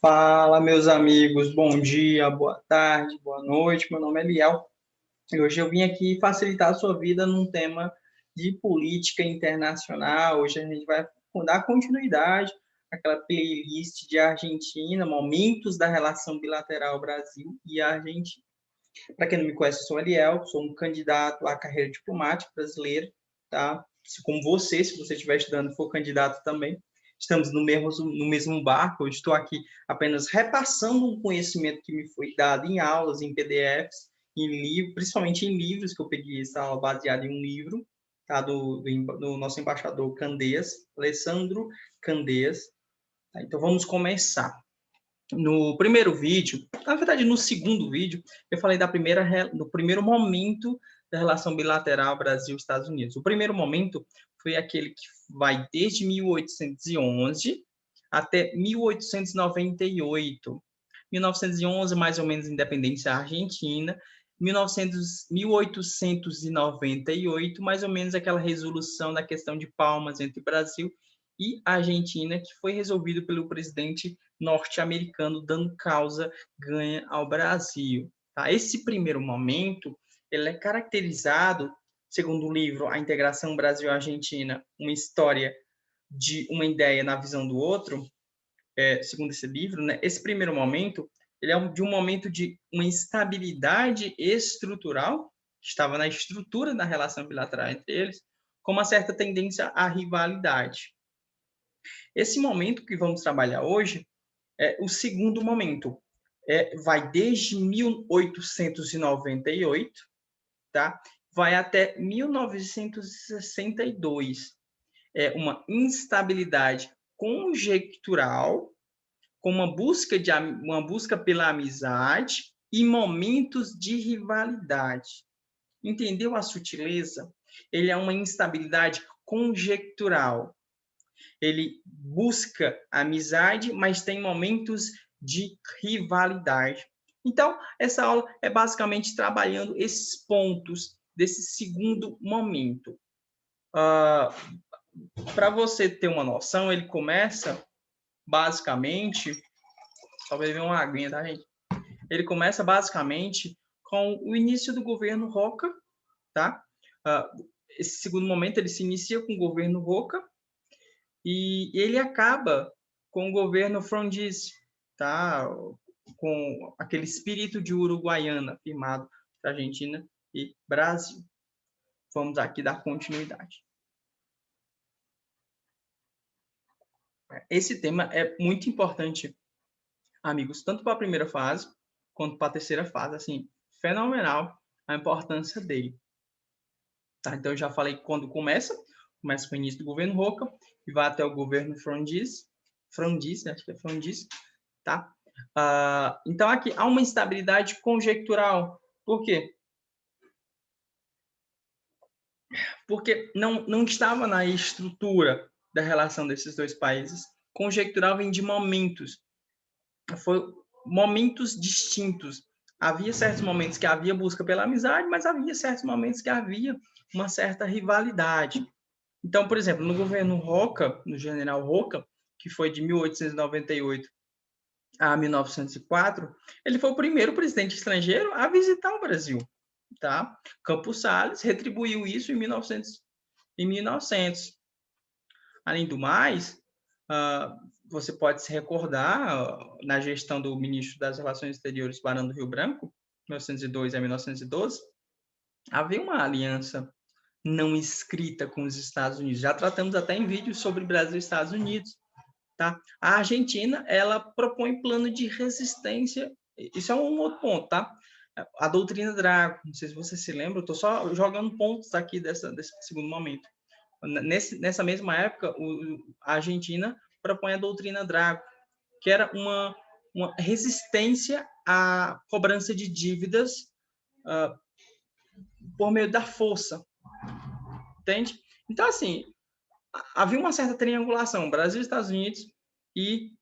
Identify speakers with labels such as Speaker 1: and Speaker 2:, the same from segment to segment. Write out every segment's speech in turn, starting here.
Speaker 1: Fala, meus amigos, bom dia, boa tarde, boa noite. Meu nome é Liel e hoje eu vim aqui facilitar a sua vida num tema de política internacional. Hoje a gente vai dar continuidade àquela playlist de Argentina, momentos da relação bilateral Brasil e Argentina. Para quem não me conhece, eu sou Eliel, sou um candidato à carreira diplomática brasileira, tá? Como você, se você estiver estudando, for candidato também. Estamos no mesmo barco, eu estou aqui apenas repassando um conhecimento que me foi dado em aulas, em PDFs, em livros, principalmente em livros, que eu peguei essa aula baseada em um livro, tá? do nosso embaixador Candeias, Alessandro Candeias. Tá? Então, vamos começar. No primeiro vídeo, na verdade, no segundo vídeo, eu falei do primeiro momento da relação bilateral Brasil-Estados Unidos. O primeiro momento foi aquele que vai desde 1811 até 1898. 1911, mais ou menos, independência argentina. 1898, mais ou menos, aquela resolução da questão de Palmas entre Brasil e Argentina, que foi resolvido pelo presidente norte-americano, dando causa ganha ao Brasil. Tá? Esse primeiro momento ele é caracterizado, segundo o livro A Integração Brasil-Argentina, uma história de uma ideia na visão do outro, segundo esse livro, né, esse primeiro momento ele é de um momento de uma instabilidade estrutural, que estava na estrutura da relação bilateral entre eles, com uma certa tendência à rivalidade. Esse momento que vamos trabalhar hoje é o segundo momento. Vai desde 1898, tá? Vai até 1962. É uma instabilidade conjectural, com uma busca pela amizade e momentos de rivalidade. Entendeu a sutileza? Ele é uma instabilidade conjectural. Ele busca amizade, mas tem momentos de rivalidade. Então, essa aula é basicamente trabalhando esses pontos desse segundo momento. Para você ter uma noção, ele começa basicamente, só beber uma aguinha, tá, gente? Ele começa basicamente com o início do governo Roca, tá? Esse segundo momento ele se inicia com o governo Roca e ele acaba com o governo Frondizi, tá? Com aquele espírito de Uruguaiana firmado para Argentina e Brasil. Vamos aqui dar continuidade. Esse tema é muito importante, amigos, tanto para a primeira fase quanto para a terceira fase. Assim, fenomenal a importância dele. Tá? Então, eu já falei quando começa com o início do governo Roca e vai até o governo Frondizi, acho que é Frondizi, tá? Então, aqui há uma instabilidade conjectural. Por quê? Porque não estava na estrutura da relação desses dois países. Conjectural vem de momentos. Foi momentos distintos. Havia certos momentos que havia busca pela amizade, mas havia certos momentos que havia uma certa rivalidade. Então, por exemplo, no governo Roca, no general Roca, que foi de 1898 a 1904, ele foi o primeiro presidente estrangeiro a visitar o Brasil. Tá? Campos Salles retribuiu isso em 1900. Além do mais, você pode se recordar, na gestão do ministro das Relações Exteriores, Barão do Rio Branco, 1902 a 1912, havia uma aliança não escrita com os Estados Unidos. Já tratamos até em vídeos sobre Brasil e Estados Unidos. Tá? A Argentina, ela propõe plano de resistência. Isso é um outro ponto, tá? A doutrina Drago, não sei se você se lembra, eu estou só jogando pontos aqui desse segundo momento. Nessa mesma época, a Argentina propõe a doutrina Drago, que era uma resistência à cobrança de dívidas por meio da força, entende? Então, assim, havia uma certa triangulação, Brasil, Estados Unidos e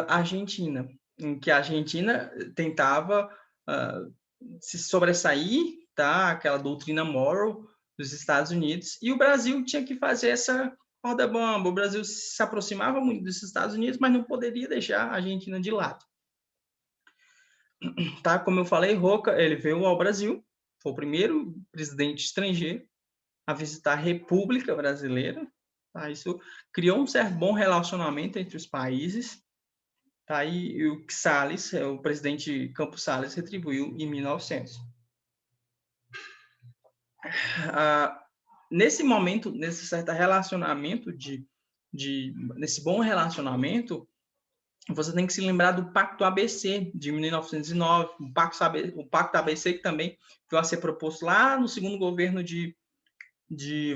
Speaker 1: Argentina, em que a Argentina tentava se sobressair, tá? Aquela doutrina moral dos Estados Unidos, e o Brasil tinha que fazer essa corda bamba, o Brasil se aproximava muito dos Estados Unidos, mas não poderia deixar a Argentina de lado. Tá? Como eu falei, Roca, ele veio ao Brasil, foi o primeiro presidente estrangeiro a visitar a República Brasileira. Tá? Isso criou um certo bom relacionamento entre os países. Tá? E o Salles, o presidente Campos Salles, retribuiu em 1900. Nesse momento, nesse certo relacionamento nesse bom relacionamento, você tem que se lembrar do Pacto ABC de 1909, o Pacto ABC que também veio a ser proposto lá no segundo governo de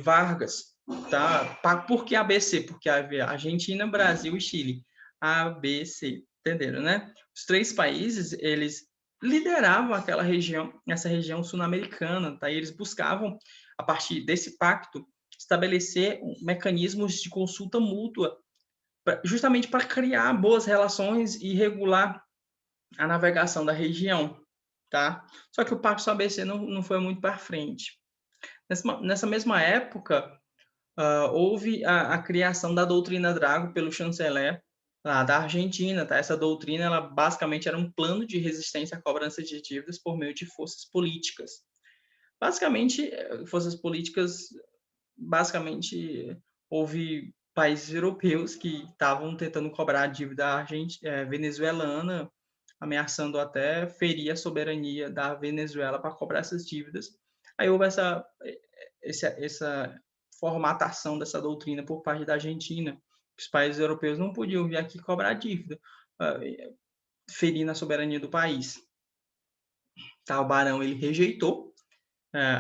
Speaker 1: Vargas, tá? Por que ABC? Porque havia Argentina, Brasil e Chile. ABC, entenderam, né? Os três países, eles lideravam aquela região, essa região sul-americana, tá? E eles buscavam, a partir desse pacto, estabelecer mecanismos de consulta mútua, justamente para criar boas relações e regular a navegação da região, tá? Só que o Pacto ABC não foi muito para frente. Nessa mesma época, houve a criação da doutrina Drago pelo chanceler da Argentina, tá? Essa doutrina, ela basicamente era um plano de resistência à cobrança de dívidas por meio de forças políticas. Basicamente, houve países europeus que estavam tentando cobrar a dívida venezuelana, ameaçando até ferir a soberania da Venezuela para cobrar essas dívidas. Aí houve essa formatação dessa doutrina por parte da Argentina. Os países europeus não podiam vir aqui cobrar dívida, ferindo a soberania do país. Tá, o Barão ele rejeitou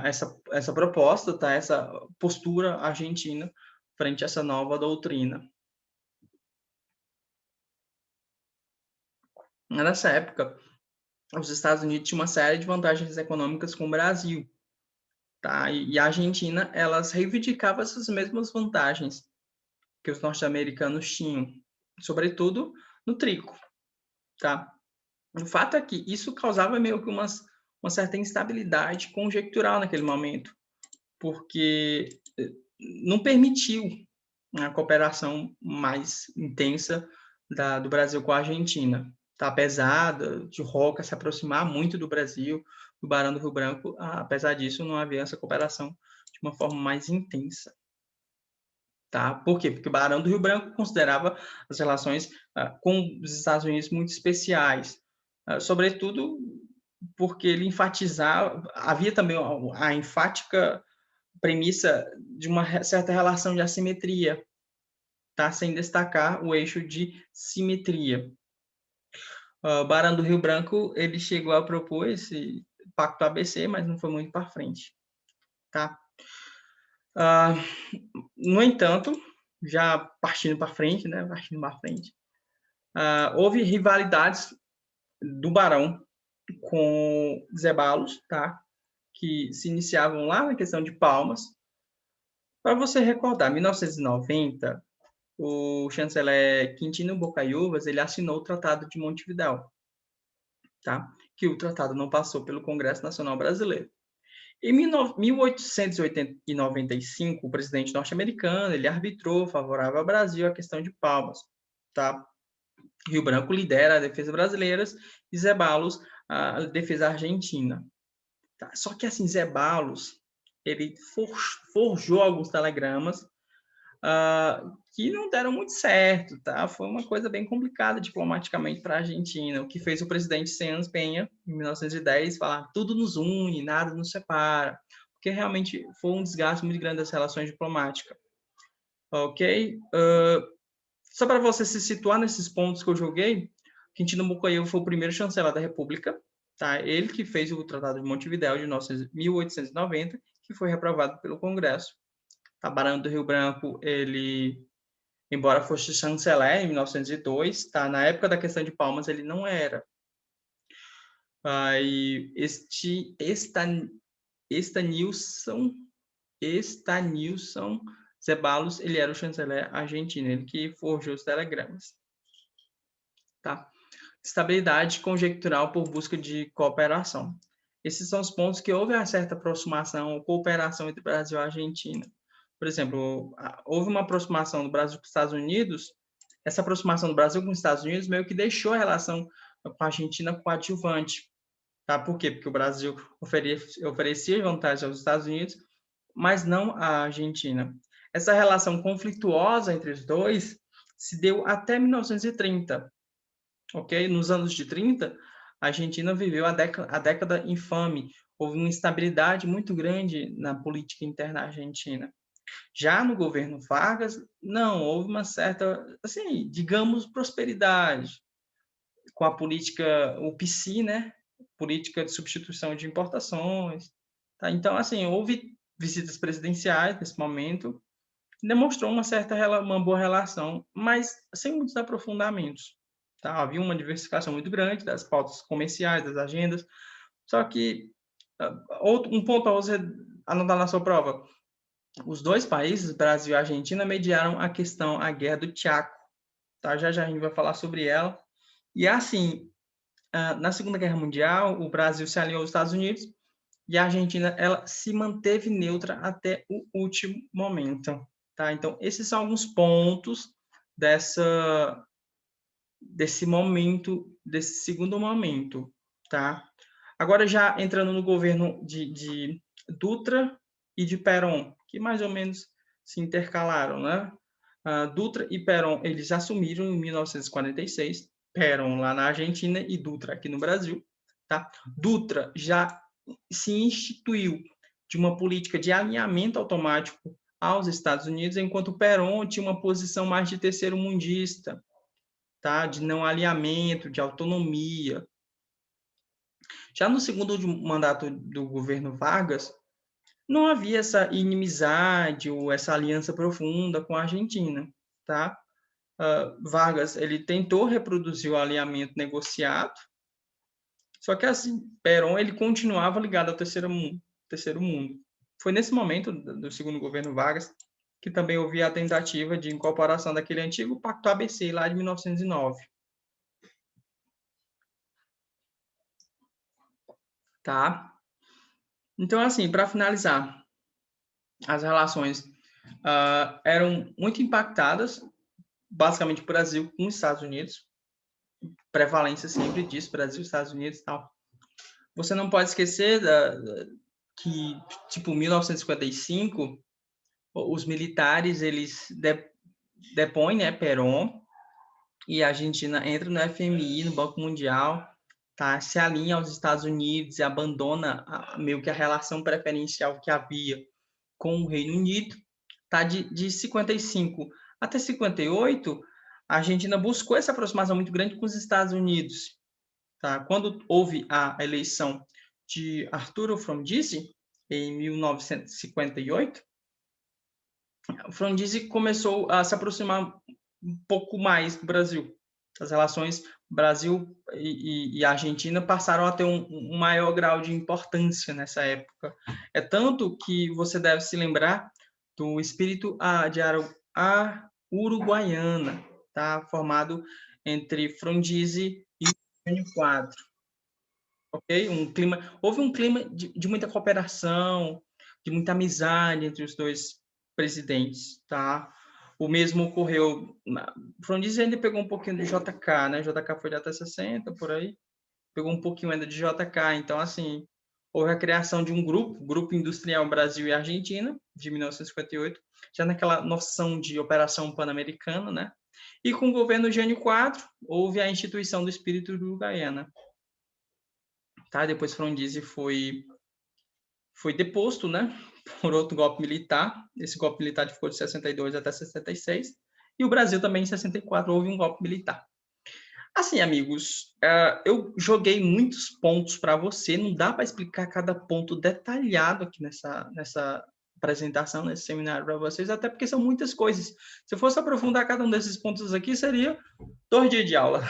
Speaker 1: essa proposta, tá, essa postura argentina frente a essa nova doutrina. Nessa época, os Estados Unidos tinham uma série de vantagens econômicas com o Brasil, tá? E a Argentina, elas reivindicavam essas mesmas vantagens que os norte-americanos tinham, sobretudo no trigo, tá? O fato é que isso causava meio que uma certa instabilidade conjectural naquele momento, porque não permitiu a cooperação mais intensa do Brasil com a Argentina. Tá? Apesar de Roca se aproximar muito do Brasil, do Barão do Rio Branco, apesar disso, não havia essa cooperação de uma forma mais intensa. Tá? Por quê? Porque o Barão do Rio Branco considerava as relações com os Estados Unidos muito especiais, sobretudo porque ele enfatizava, havia também a enfática premissa de uma certa relação de assimetria, tá? Sem destacar o eixo de simetria. O Barão do Rio Branco ele chegou a propor esse Pacto ABC, mas não foi muito para frente. Tá? No entanto, já partindo para frente, né? Houve rivalidades do Barão com Zeballos, tá? Que se iniciavam lá na questão de Palmas. Para você recordar, em 1990, o chanceler Quintino Bocaiúvas ele assinou o Tratado de Montevidéu, tá? Que o tratado não passou pelo Congresso Nacional Brasileiro. Em 1895, o presidente norte-americano ele arbitrou favorável ao Brasil a questão de Palmas, tá? Rio Branco lidera a defesa brasileira e Zeballos a defesa argentina. Tá? Só que assim, Zeballos ele forjou alguns telegramas que não deram muito certo, tá? Foi uma coisa bem complicada diplomaticamente para a Argentina, o que fez o presidente Sáenz Peña, em 1910, falar tudo nos une, nada nos separa, porque realmente foi um desgaste muito grande das relações diplomáticas. Ok? Só para você se situar nesses pontos que eu joguei, Quintino Bocaiúva foi o primeiro chanceler da República, tá? Ele que fez o Tratado de Montevidéu de 1890, que foi reprovado pelo Congresso. A Barão do Rio Branco, ele, embora fosse chanceler em 1902, tá? Na época da questão de Palmas, ele não era. E Estanilson Zeballos, ele era o chanceler argentino, ele que forjou os telegramas. Tá? Estabilidade conjectural por busca de cooperação. Esses são os pontos que houve uma certa aproximação ou cooperação entre Brasil e Argentina. por exemplo, houve uma aproximação do Brasil com os Estados Unidos. Essa aproximação do Brasil com os Estados Unidos meio que deixou a relação com a Argentina coadjuvante. Tá? Por quê? Porque o Brasil oferecia vantagens aos Estados Unidos, mas não à Argentina. Essa relação conflituosa entre os dois se deu até 1930. Ok? Nos anos de 30, a Argentina viveu a década infame. Houve uma instabilidade muito grande na política interna argentina. Já no governo Vargas, não, houve uma certa, assim, digamos, prosperidade com a política, o PC, né? Política de substituição de importações. Tá? Então, assim, houve visitas presidenciais nesse momento, demonstrou uma boa relação, mas sem muitos aprofundamentos. Tá? Havia uma diversificação muito grande das pautas comerciais, das agendas, só que um ponto a você anotar na sua prova: os dois países, Brasil e Argentina, mediaram a Guerra do Chaco. Tá? Já a gente vai falar sobre ela. E assim, na Segunda Guerra Mundial, o Brasil se aliou aos Estados Unidos e a Argentina ela se manteve neutra até o último momento. Tá? Então, esses são alguns pontos desse momento, desse segundo momento. Tá? Agora, já entrando no governo de Dutra e de Perón, que mais ou menos se intercalaram, né? Dutra e Perón, eles assumiram em 1946, Perón lá na Argentina e Dutra aqui no Brasil. Tá? Dutra já se instituiu de uma política de alinhamento automático aos Estados Unidos, enquanto Perón tinha uma posição mais de terceiro mundista, tá? De não alinhamento, de autonomia. Já no segundo mandato do governo Vargas, não havia essa inimizade ou essa aliança profunda com a Argentina, tá? Vargas, ele tentou reproduzir o alinhamento negociado, só que assim, Perón, ele continuava ligado ao terceiro mundo. Foi nesse momento do segundo governo Vargas que também houve a tentativa de incorporação daquele antigo Pacto ABC lá de 1909. Tá? Então, assim, para finalizar, as relações eram muito impactadas, basicamente, o Brasil com os Estados Unidos, prevalência sempre disso, Brasil, Estados Unidos e tal. Você não pode esquecer que, tipo, 1955, os militares, eles depõem, né, Perón, e a Argentina entra no FMI, no Banco Mundial, tá, se alinha aos Estados Unidos e abandona meio que a relação preferencial que havia com o Reino Unido. Tá, de 55 até 58, a Argentina buscou essa aproximação muito grande com os Estados Unidos. Tá? Quando houve a eleição de Arturo Frondizi, em 1958, Frondizi começou a se aproximar um pouco mais do Brasil. As relações Brasil e Argentina passaram a ter um maior grau de importância nessa época. É tanto que você deve se lembrar do espírito de Uruguaiana, tá? Formado entre Frondizi e Jânio Quadros. Ok? Houve um clima de muita cooperação, de muita amizade entre os dois presidentes, tá? O mesmo ocorreu. Frondizi ainda pegou um pouquinho de JK, né? JK foi de até 60, por aí. Pegou um pouquinho ainda de JK. Então, assim, houve a criação de um Grupo Industrial Brasil e Argentina, de 1958, já naquela noção de Operação Pan-Americana, né? E com o governo Jânio Quadros, houve a instituição do Espírito Uruguaiana. Tá? Depois Frondizi foi deposto, né, por outro golpe militar. Esse golpe militar ficou de 62 até 66. E o Brasil também, em 64, houve um golpe militar. Assim, amigos, eu joguei muitos pontos para você. Não dá para explicar cada ponto detalhado aqui nessa apresentação, nesse seminário para vocês, até porque são muitas coisas. Se eu fosse aprofundar cada um desses pontos aqui, seria 2 dias de aula.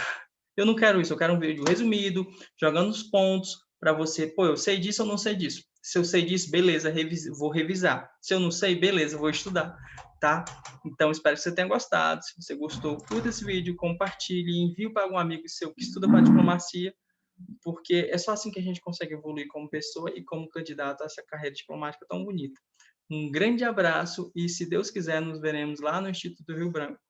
Speaker 1: Eu não quero isso, eu quero um vídeo resumido, jogando os pontos para você. Pô, eu sei disso ou não sei disso. Se eu sei disso, beleza, vou revisar. Se eu não sei, beleza, vou estudar, tá? Então, espero que você tenha gostado. Se você gostou, curta esse vídeo, compartilhe, envie para algum amigo seu que estuda para diplomacia, porque é só assim que a gente consegue evoluir como pessoa e como candidato a essa carreira diplomática tão bonita. Um grande abraço e, se Deus quiser, nos veremos lá no Instituto Rio Branco.